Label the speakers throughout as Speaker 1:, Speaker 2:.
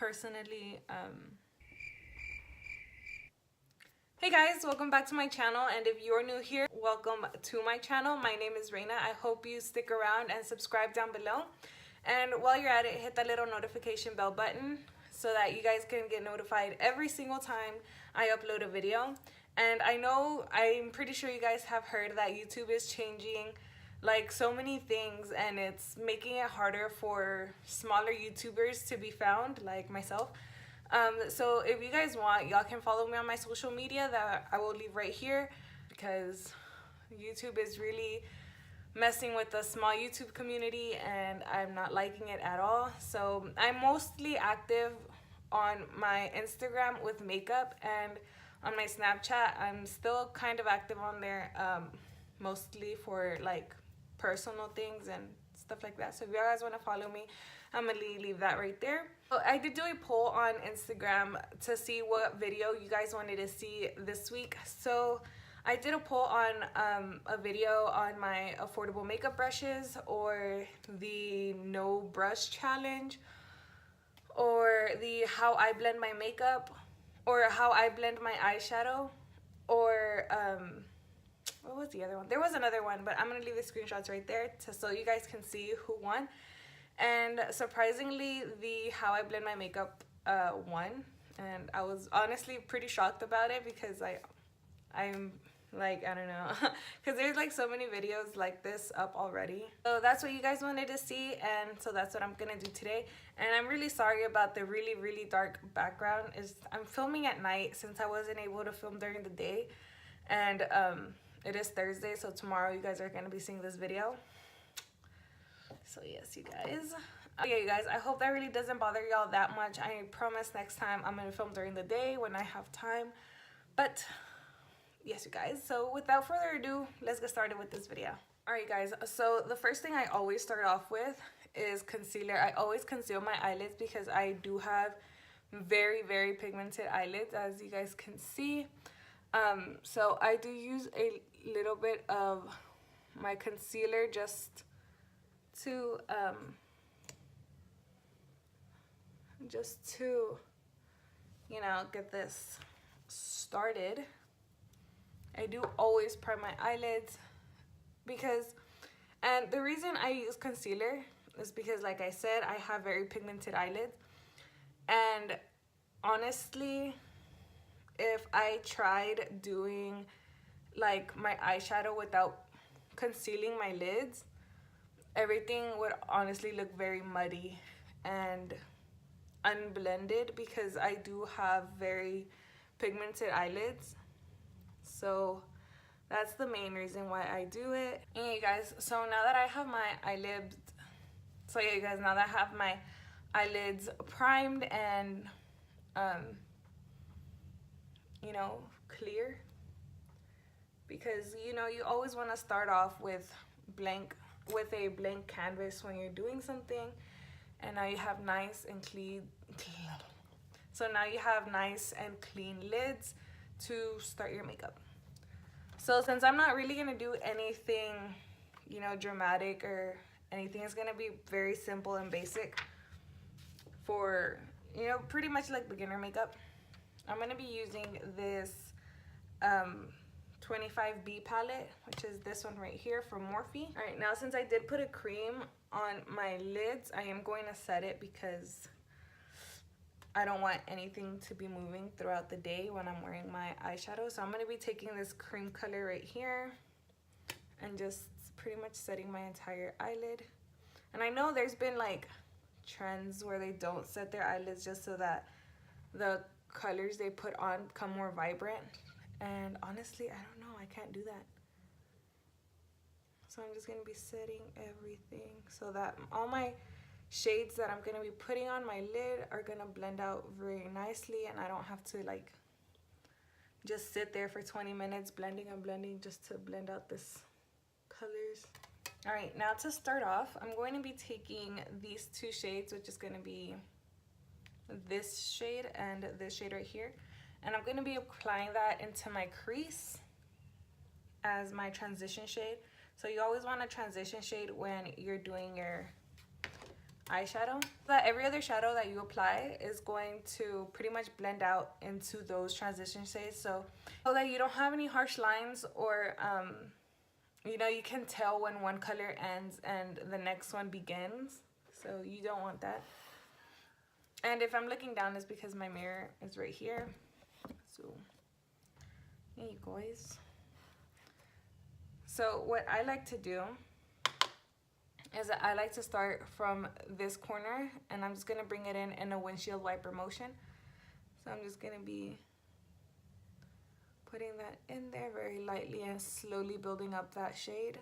Speaker 1: personally, hey guys, welcome back to my channel, and if you're new here, welcome to my channel. My name is Reyna. I hope you stick around and subscribe down below, and while you're at it, hit that little notification bell button so that you guys can get notified every single time I upload a video. And I'm pretty sure you guys have heard that YouTube is changing like so many things, and it's making it harder for smaller YouTubers to be found, like myself. So if you guys want, y'all can follow me on my social media that I will leave right here, because YouTube is really messing with the small YouTube community and I'm not liking it at all. So I'm mostly active on my Instagram with makeup, and on my Snapchat I'm still kind of active on there, mostly for like personal things and stuff like that. So if you guys want to follow me, I'm gonna leave that right there. So I did do a poll on Instagram to see what video you guys wanted to see this week. So I did a poll on a video on my affordable makeup brushes, or the no brush challenge, or the how I blend my makeup, or how I blend my eyeshadow, or what was the other one? There was another one, but I'm gonna leave the screenshots right there so you guys can see who won. And surprisingly, the how I blend my makeup won, and I was honestly pretty shocked about it, because I'm like, I don't know, because there's like so many videos like this up already. So that's what you guys wanted to see, and so that's what I'm gonna do today. And I'm really sorry about the really dark background. I'm filming at night since I wasn't able to film during the day, and it is Thursday, so tomorrow you guys are gonna be seeing this video. So yes, you guys. Yeah, you guys, I hope that really doesn't bother y'all that much. I promise next time I'm gonna film during the day when I have time. But yes, you guys, so without further ado, let's get started with this video. Alright guys, so the first thing I always start off with is concealer. I always conceal my eyelids because I do have very pigmented eyelids, as you guys can see. So I do use a little bit of my concealer just to you know, get this started. I do always prime my eyelids and the reason I use concealer is because, like I said, I have very pigmented eyelids, and honestly, if I tried doing like my eyeshadow without concealing my lids, everything would honestly look very muddy and unblended, because I do have very pigmented eyelids. So that's the main reason why I do it. And yeah, you guys, so now that I have my eyelids, now that I have my eyelids primed and you know, clear, because you know, you always want to start off with a blank canvas when you're doing something, and now you have nice and clean lids to start your makeup. So since I'm not really gonna do anything, you know, dramatic or anything, it's gonna be very simple and basic for, you know, pretty much like beginner makeup. I'm gonna be using this 25B palette, which is this one right here from Morphe. All right, now since I did put a cream on my lids, I am going to set it because I don't want anything to be moving throughout the day when I'm wearing my eyeshadow. So I'm going to be taking this cream color right here and just pretty much setting my entire eyelid. And I know there's been like trends where they don't set their eyelids just so that the colors they put on become more vibrant. And honestly, I don't know, I can't do that. So I'm just going to be setting everything so that all my shades that I'm going to be putting on my lid are going to blend out very nicely, and I don't have to like just sit there for 20 minutes blending and blending just to blend out this colors. All right, now to start off, I'm going to be taking these two shades, which is going to be this shade and this shade right here, and I'm going to be applying that into my crease as my transition shade. So you always want a transition shade when you're doing your eyeshadow. That every other shadow that you apply is going to pretty much blend out into those transition shades, so that you don't have any harsh lines, or you know, you can tell when one color ends and the next one begins, so you don't want that. And if I'm looking down, it's because my mirror is right here. So there you guys. So what I like to do is that I like to start from this corner, and I'm just gonna bring it in a windshield wiper motion. So I'm just gonna be putting that in there very lightly and slowly building up that shade.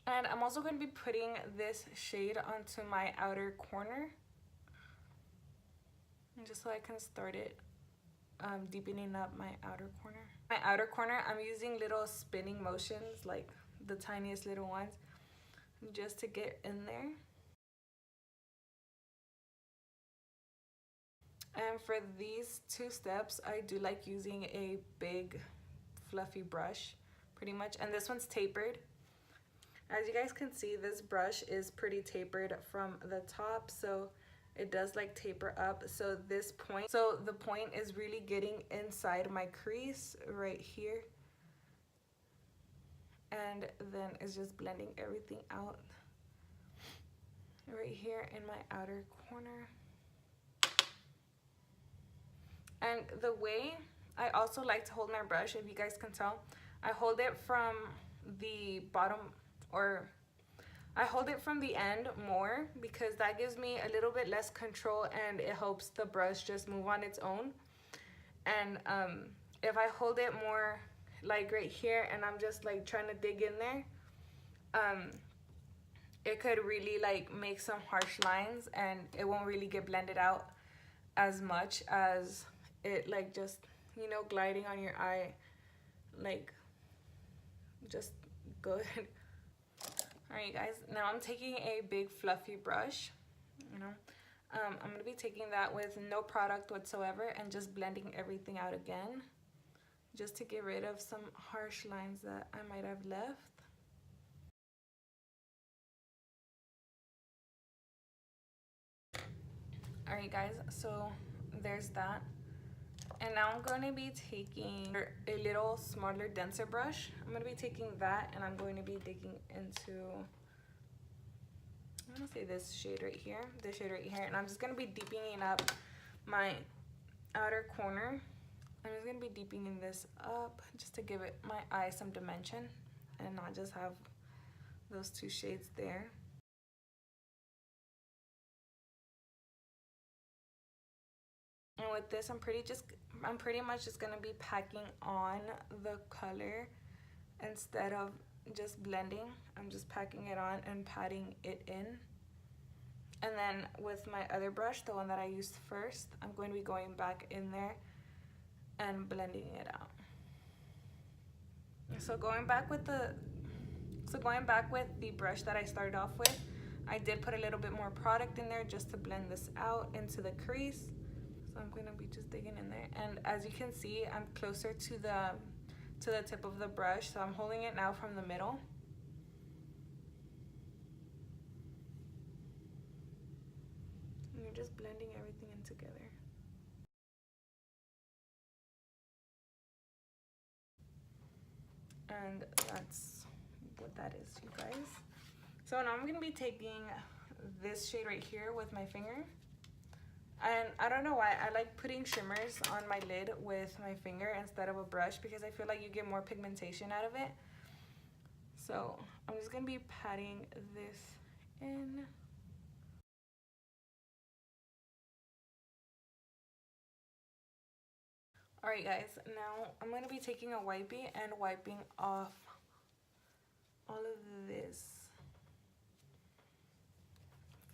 Speaker 1: And I'm also going to be putting this shade onto my outer corner, just so I can start it deepening up my outer corner. My outer corner, I'm using little spinning motions, like the tiniest little ones, just to get in there. And for these two steps, I do like using a big fluffy brush, pretty much. And this one's tapered. As you guys can see, this brush is pretty tapered from the top, so it does like taper up. So this point, so the point is really getting inside my crease right here, and then it's just blending everything out right here in my outer corner. And the way I also like to hold my brush, if you guys can tell, I hold it from the bottom, or I hold it from the end more, because that gives me a little bit less control and it helps the brush just move on its own. And if I hold it more like right here and I'm just like trying to dig in there, it could really like make some harsh lines, and it won't really get blended out as much as it like just, you know, gliding on your eye, like just good. Alright guys, now I'm taking a big fluffy brush, you know, I'm going to be taking that with no product whatsoever and just blending everything out again, just to get rid of some harsh lines that I might have left. Alright guys, so there's that. And now I'm going to be taking a little smaller, denser brush. I'm going to be taking that and I'm going to be digging into, I'm going to say this shade right here, and I'm just going to be deepening up my outer corner. I'm just going to be deepening this up just to give it my eye some dimension and not just have those two shades there. And with this, I'm pretty much just gonna be packing on the color instead of just blending. I'm just packing it on and patting it in. And then with my other brush, the one that I used first, I'm going to be going back in there and blending it out. So going back with the brush that I started off with, I did put a little bit more product in there just to blend this out into the crease. So I'm going to be just digging in there, and as you can see, I'm closer to the tip of the brush, so I'm holding it now from the middle. And you're just blending everything in together. And that's what that is, you guys. So now I'm going to be taking this shade right here with my finger. And I don't know why, I like putting shimmers on my lid with my finger instead of a brush, because I feel like you get more pigmentation out of it. So I'm just going to be patting this in. Alright guys, now I'm going to be taking a wipey and wiping off all of this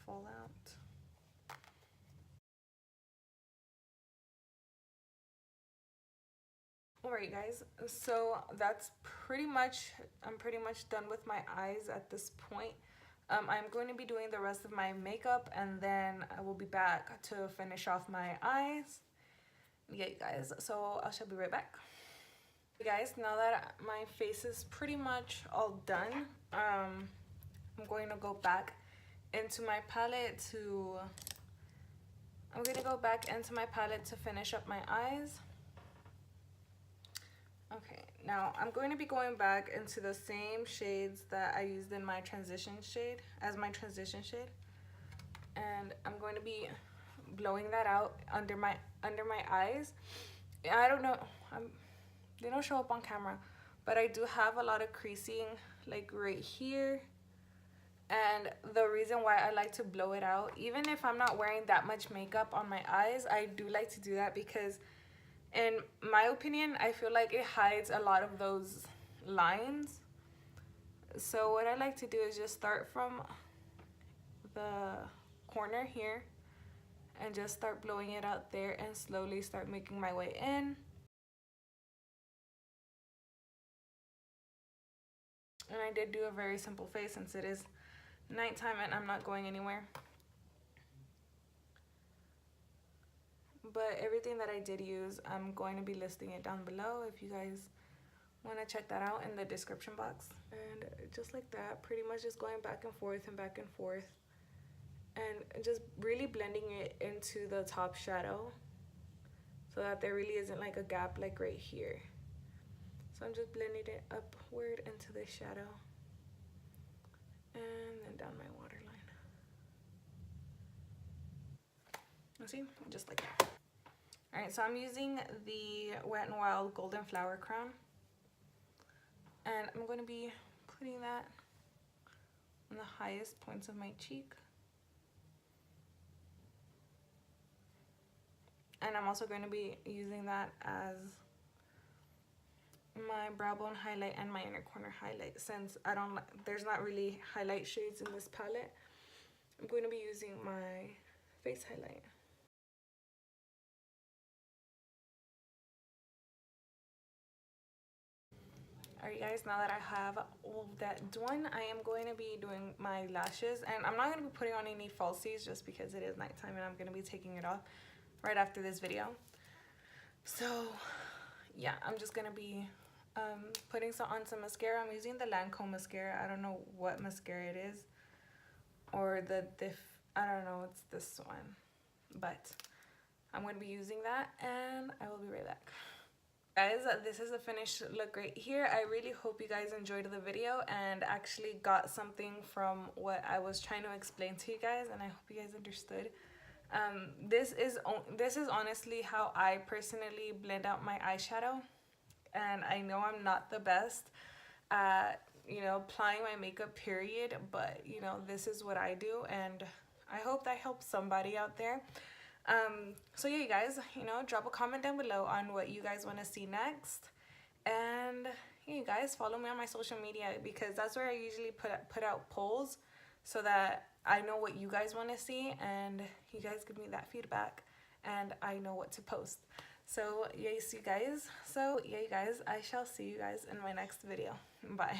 Speaker 1: fallout. Alright guys, so that's I'm pretty much done with my eyes at this point. I'm going to be doing the rest of my makeup, and then I will be back to finish off my eyes. Yeah guys, so I shall be right back. Hey guys, now that my face is pretty much all done, I'm going to go back into my palette to finish up my eyes. Okay, now I'm going to be going back into the same shades that I used in my transition shade, and I'm going to be blowing that out under my eyes. I don't know, they don't show up on camera, but I do have a lot of creasing like right here. And the reason why I like to blow it out, even if I'm not wearing that much makeup on my eyes, I do like to do that because in my opinion, I feel like it hides a lot of those lines. So what I like to do is just start from the corner here and just start blowing it out there and slowly start making my way in. And I did do a very simple face since it is nighttime and I'm not going anywhere. But everything that I did use, I'm going to be listing it down below if you guys want to check that out in the description box. And just like that, pretty much just going back and forth and back and forth and just really blending it into the top shadow so that there really isn't like a gap like right here. So I'm just blending it upward into the shadow and then down my waterline. See, just like that. All right, so I'm using the Wet n Wild Golden Flower Crown, and I'm going to be putting that on the highest points of my cheek. And I'm also going to be using that as my brow bone highlight and my inner corner highlight. Since there's not really highlight shades in this palette, I'm going to be using my face highlight. Alright guys, now that I have all of that done, I am going to be doing my lashes, and I'm not going to be putting on any falsies just because it is nighttime and I'm going to be taking it off right after this video. So yeah, I'm just going to be putting on some mascara. I'm using the Landcome mascara. I don't know what mascara it is, or I don't know, it's this one, but I'm going to be using that and I will be right back. Guys, this is the finished look right here. I really hope you guys enjoyed the video and actually got something from what I was trying to explain to you guys, and I hope you guys understood. This is honestly how I personally blend out my eyeshadow, and I know I'm not the best at, you know, applying my makeup period, but you know, this is what I do, and I hope that helps somebody out there. So yeah, you guys, you know, drop a comment down below on what you guys want to see next, and yeah, you guys follow me on my social media because that's where I usually put out polls so that I know what you guys want to see and you guys give me that feedback and I know what to post. So yes, you guys, I shall see you guys in my next video. Bye.